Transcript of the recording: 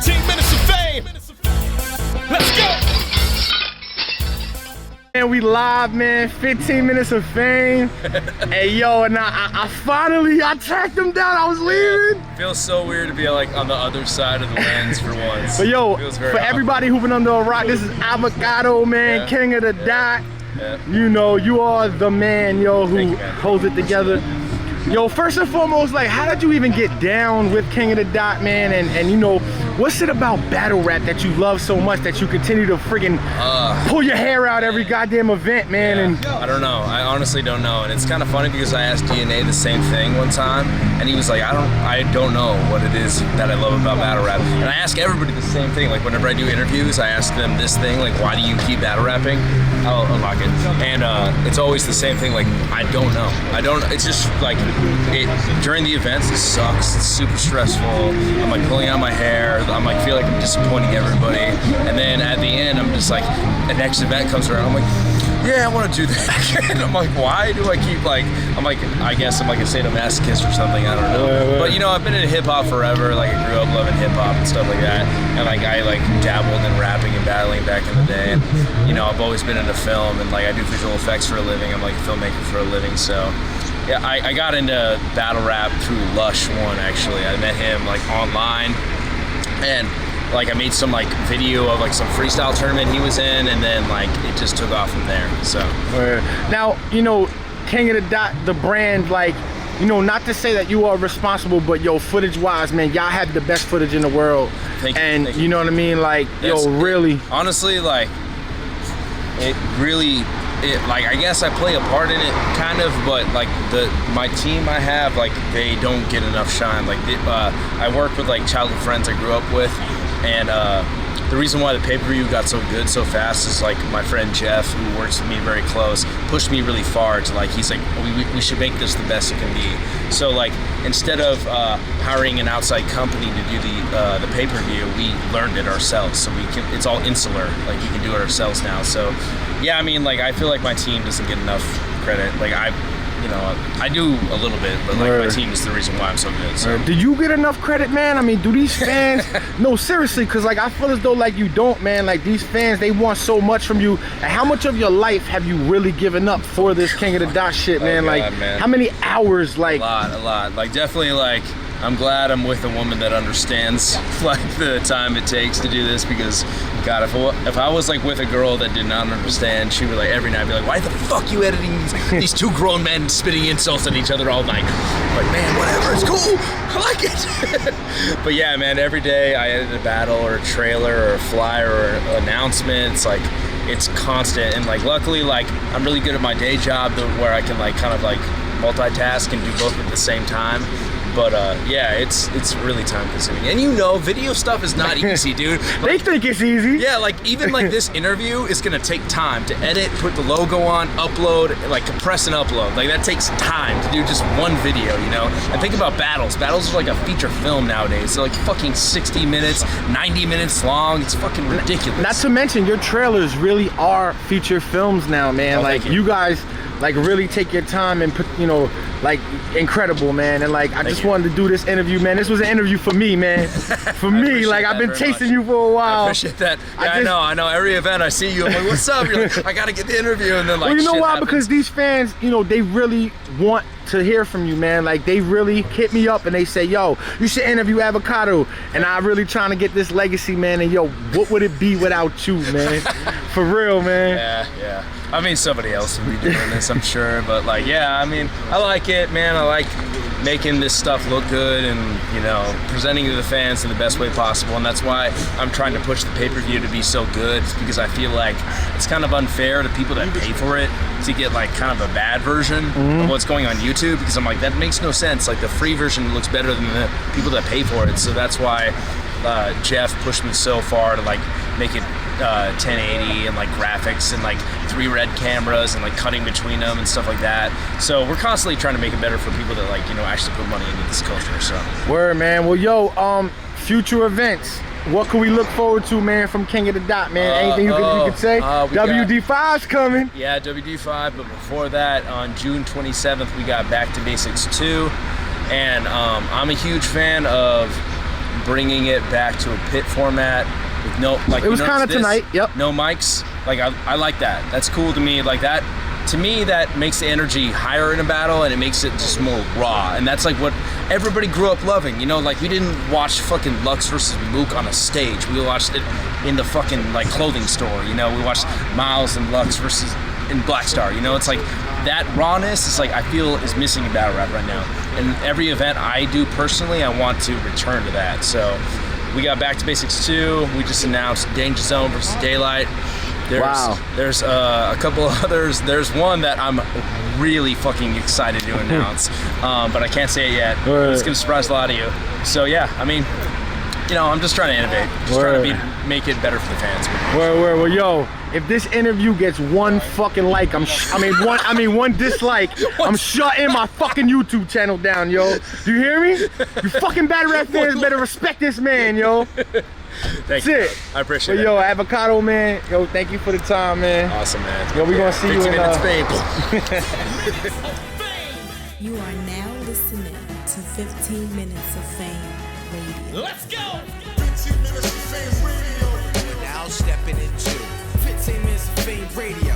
15 minutes of fame. Let's go. And we live, man. 15 minutes of fame. Hey, yo, and I finally tracked him down. I was leaving. Feels so weird to be like on the other side of the lens for once. But yo, for everybody hooping under a rock, this is Avocado, man, king of the dot. Yeah. You know, you are the man, yo, who holds it together. Yo, first and foremost, like, how did you even get down with King of the Dot, man? And you know, what's it about battle rap that you love so much that you continue to friggin' pull your hair out every goddamn event, man? Yeah, And I don't know. I honestly don't know. And it's kind of funny because I asked DNA the same thing one time, and he was like, I don't know what it is that I love about battle rap. And I ask everybody the same thing. Like, whenever I do interviews, I ask them this thing, like, why do you keep battle rapping? I'll unlock it. And it's always the same thing, like, I don't know. It's just like, during the events, it sucks. It's super stressful. I'm like pulling out my hair. I'm like, feel like I'm disappointing everybody. And then at the end, I'm just like, the next event comes around. I'm like, yeah, I want to do that. And I'm like, why do I keep like, I guess I'm like a sadomasochist or something. I don't know. But you know, I've been in hip hop forever. Like, I grew up loving hip hop and stuff like that. And like, I like dabbled in rapping and battling back in the day. And you know, I've always been into film, and like, I do visual effects for a living. I'm like a filmmaker for a living. So yeah, I got into battle rap through Lush One, actually. I met him like online, and like I made some like video of like some freestyle tournament he was in, and then like it just took off from there. So now, you know, King of the Dot, the brand, like, you know, not to say that you are responsible, but yo, footage wise, man, y'all have the best footage in the world. Thank you. And you know what I mean? Like, yo, really. Honestly, like, it really, like, I guess I play a part in it, kind of, but like my team I have, like, they don't get enough shine. Like, I work with like childhood friends I grew up with, and the reason why the pay-per-view got so good so fast is like my friend Jeff, who works with me very close, pushed me really far to like, he's like, we should make this the best it can be. So like, instead of hiring an outside company to do the pay-per-view, we learned it ourselves. So it's all insular, like you can do it ourselves now. So yeah, I mean, like, I feel like my team doesn't get enough credit. Like, you know, I do a little bit, but like my team is the reason why I'm so good. So. Do you get enough credit, man? I mean, do these fans? No, seriously, because like I feel as though like you don't, man. Like, these fans, they want so much from you. And how much of your life have you really given up for this King of the Dot shit, man? God, like, man. How many hours? Like, a lot. Like, definitely, like, I'm glad I'm with a woman that understands like the time it takes to do this, because God, if I was like with a girl that did not understand, she would like every night be like, why the fuck you editing these two grown men spitting insults at each other all night? I'm like, man, whatever, it's cool, I like it. But yeah, man, every day I edit a battle or a trailer or a flyer or an announcement. It's like, it's constant, and like luckily, like, I'm really good at my day job where I can like kind of like multitask and do both at the same time. But yeah, it's really time consuming. And you know, video stuff is not easy, dude. Like, they think it's easy. Yeah, like even like this interview is gonna take time to edit, put the logo on, upload, like compress and upload. Like, that takes time to do just one video, you know? And think about battles. Battles are like a feature film nowadays. They're like fucking 60 minutes, 90 minutes long. It's fucking ridiculous. Not to mention, your trailers really are feature films now, man. Oh, like, you guys like really take your time and put, you know, like, incredible, man. And like, I just wanted to do this interview, man. This was an interview for me, man. For me, like, I've been chasing you for a while. I appreciate that. Yeah, I know. Every event I see you, I'm like, what's up? You're like, I gotta get the interview, and then like, well, you know why? happens. Because these fans, you know, they really want to hear from you, man. Like, they really hit me up and they say, yo, you should interview Avocado. And I really trying to get this legacy, man. And yo, what would it be without you, man? For real, man. Yeah. I mean, somebody else would be doing this, I'm sure. But like, yeah, I mean, I like it, man. I like making this stuff look good and, you know, presenting to the fans in the best way possible. And that's why I'm trying to push the pay-per-view to be so good. It's because I feel like it's kind of unfair to people that pay for it to get like kind of a bad version of what's going on YouTube, because I'm like, that makes no sense. Like, the free version looks better than the people that pay for it. So that's why Jeff pushed me so far to like make it 1080 and like graphics and like 3 red cameras and like cutting between them and stuff like that. So we're constantly trying to make it better for people that like, you know, actually put money into this culture. So word, man. Well, yo, future events, what can we look forward to, man, from King of the Dot, man? Anything you could say? WD5's coming. Yeah, WD5, but before that, on June 27th, we got Back to Basics 2. And I'm a huge fan of bringing it back to a pit format with no, like, it was kind of tonight, yep. No mics. Like, I like that. That's cool to me. Like, that, to me, that makes the energy higher in a battle, and it makes it just more raw. And that's like what everybody grew up loving. You know, like, we didn't watch fucking Lux versus Mook on a stage. We watched it in the fucking, like, clothing store. You know, we watched Miles and Lux versus in Black Star. You know, it's like that rawness is like, I feel is missing in battle rap right now. And every event I do personally, I want to return to that. So we got Back to Basics 2. We just announced Danger Zone versus Daylyt. There's a couple others. There's one that I'm really fucking excited to announce, but I can't say it yet. It's gonna surprise a lot of you. So yeah, I mean, you know, I'm just trying to innovate, just trying to make it better for the fans. Well, yo, if this interview gets one fucking like, one dislike, I'm shutting my fucking YouTube channel down, yo. Do you hear me? You fucking battle rap fans better respect this man, yo. Thank you. That's it. I appreciate it. Yo, Avocado, man. Yo, thank you for the time, man. Awesome, man. Yo, we gonna see you in 15 minutes fame. You are now listening to 15 Minutes of Fame Radio. Let's go. 15 minutes of fame radio. We're now stepping into 15 minutes of fame radio.